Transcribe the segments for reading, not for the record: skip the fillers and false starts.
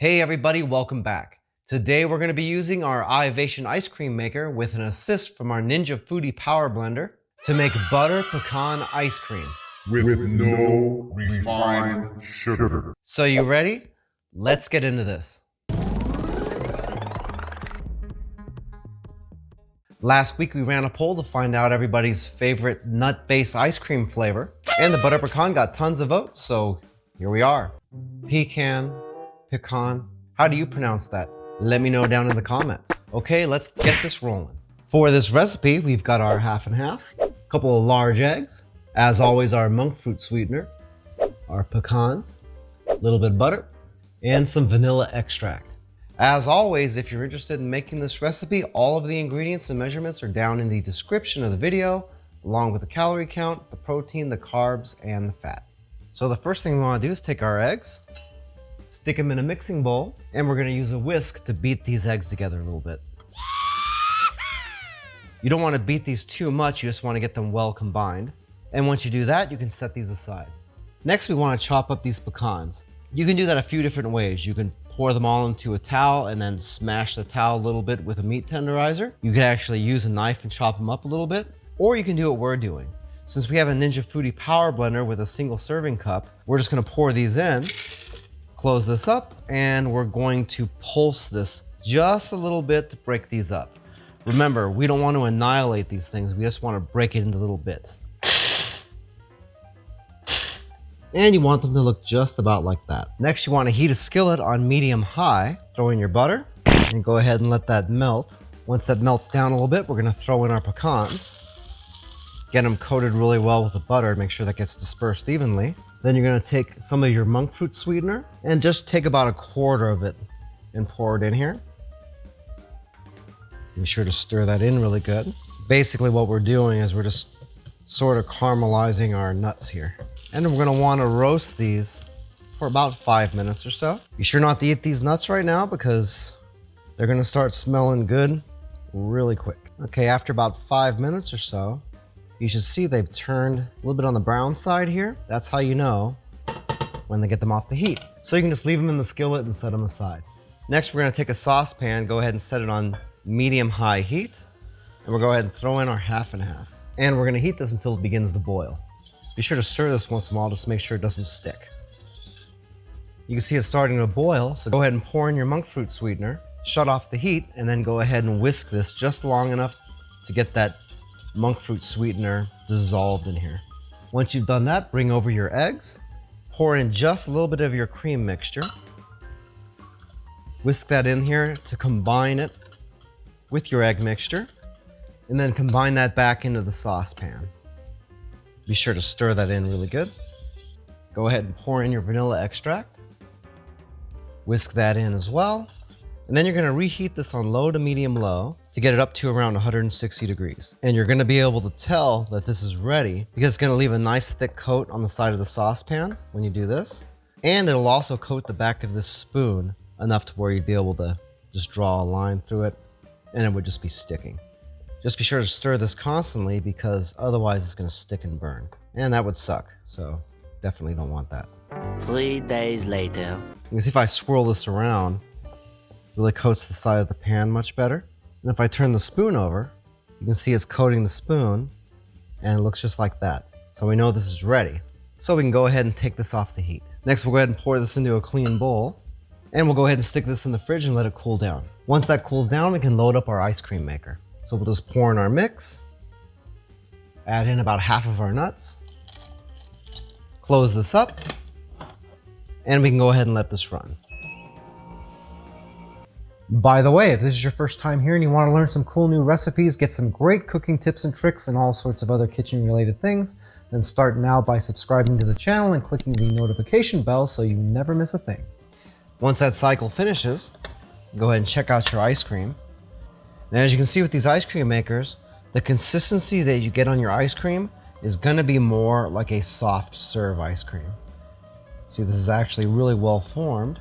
Hey everybody, welcome back. Today we're going to be using our Ivation ice cream maker with an assist from our Ninja Foodi Power Blender to make butter pecan ice cream. With no refined sugar. So you ready? Let's get into this. Last week we ran a poll to find out everybody's favorite nut-based ice cream flavor, and the butter pecan got tons of votes, so here we are. Pecan, how do you pronounce that? Let me know down in the comments. Okay, let's get this rolling. For this recipe, we've got our half and half, a couple of large eggs, as always our monk fruit sweetener, our pecans, a little bit of butter, and some vanilla extract. As always, if you're interested in making this recipe, all of the ingredients and measurements are down in the description of the video, along with the calorie count, the protein, the carbs, and the fat. So the first thing we want to do is take our eggs, stick them in a mixing bowl, and we're going to use a whisk to beat these eggs together a little bit. You don't want to beat these too much, you just want to get them well combined. And once you do that, you can set these aside. Next, we want to chop up these pecans. You can do that a few different ways. You can pour them all into a towel and then smash the towel a little bit with a meat tenderizer. You can actually use a knife and chop them up a little bit, or you can do what we're doing. Since we have a Ninja Foodi Power Blender with a single serving cup, we're just going to pour these in, close this up, and we're going to pulse this just a little bit to break these up. Remember, we don't want to annihilate these things. We just want to break it into little bits. And you want them to look just about like that. Next, you want to heat a skillet on medium-high. Throw in your butter and go ahead and let that melt. Once that melts down a little bit, we're going to throw in our pecans. Get them coated really well with the butter. Make sure that gets dispersed evenly. Then you're going to take some of your monk fruit sweetener and just take about a quarter of it and pour it in here. Be sure to stir that in really good. Basically what we're doing is we're just sort of caramelizing our nuts here. And we're going to want to roast these for about 5 minutes or so. Be sure not to eat these nuts right now because they're going to start smelling good really quick. Okay, after about 5 minutes or so, you should see they've turned a little bit on the brown side here. That's how you know when they get them off the heat. So you can just leave them in the skillet and set them aside. Next, we're going to take a saucepan, go ahead and set it on medium-high heat, and we'll go ahead and throw in our half and half. And we're going to heat this until it begins to boil. Be sure to stir this once in a while, just to make sure it doesn't stick. You can see it's starting to boil, so go ahead and pour in your monk fruit sweetener, shut off the heat, and then go ahead and whisk this just long enough to get that monk fruit sweetener dissolved in here. Once you've done that, bring over your eggs, pour in just a little bit of your cream mixture, whisk that in here to combine it with your egg mixture, and then combine that back into the saucepan. Be sure to stir that in really good. Go ahead and pour in your vanilla extract. Whisk that in as well. And then you're going to reheat this on low to medium low to get it up to around 160 degrees. And you're going to be able to tell that this is ready because it's going to leave a nice thick coat on the side of the saucepan when you do this. And it'll also coat the back of this spoon enough to where you'd be able to just draw a line through it and it would just be sticking. Just be sure to stir this constantly because otherwise it's going to stick and burn. And that would suck, so definitely don't want that. 3 days later. You can see if I swirl this around, it really coats the side of the pan much better. And if I turn the spoon over, you can see it's coating the spoon and it looks just like that. So we know this is ready. So we can go ahead and take this off the heat. Next, we'll go ahead and pour this into a clean bowl. And we'll go ahead and stick this in the fridge and let it cool down. Once that cools down, we can load up our ice cream maker. So we'll just pour in our mix, add in about half of our nuts, close this up, and we can go ahead and let this run. By the way, if this is your first time here and you want to learn some cool new recipes, get some great cooking tips and tricks and all sorts of other kitchen related things, then start now by subscribing to the channel and clicking the notification bell so you never miss a thing. Once that cycle finishes, go ahead and check out your ice cream. Now, as you can see with these ice cream makers, the consistency that you get on your ice cream is going to be more like a soft serve ice cream. See, this is actually really well formed,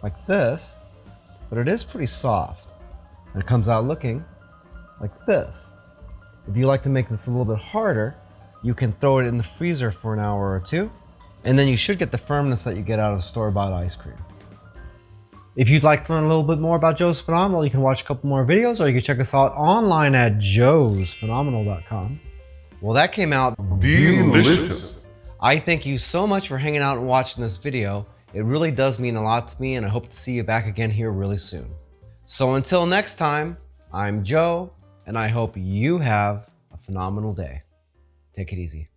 like this, but it is pretty soft. And it comes out looking like this. If you like to make this a little bit harder, you can throw it in the freezer for an hour or two, and then you should get the firmness that you get out of store-bought ice cream. If you'd like to learn a little bit more about Joe's Phenomenal, you can watch a couple more videos, or you can check us out online at joesphenomenal.com. Well, that came out Delicious. I thank you so much for hanging out and watching this video. It really does mean a lot to me, and I hope to see you back again here really soon. So until next time, I'm Joe, and I hope you have a phenomenal day. Take it easy.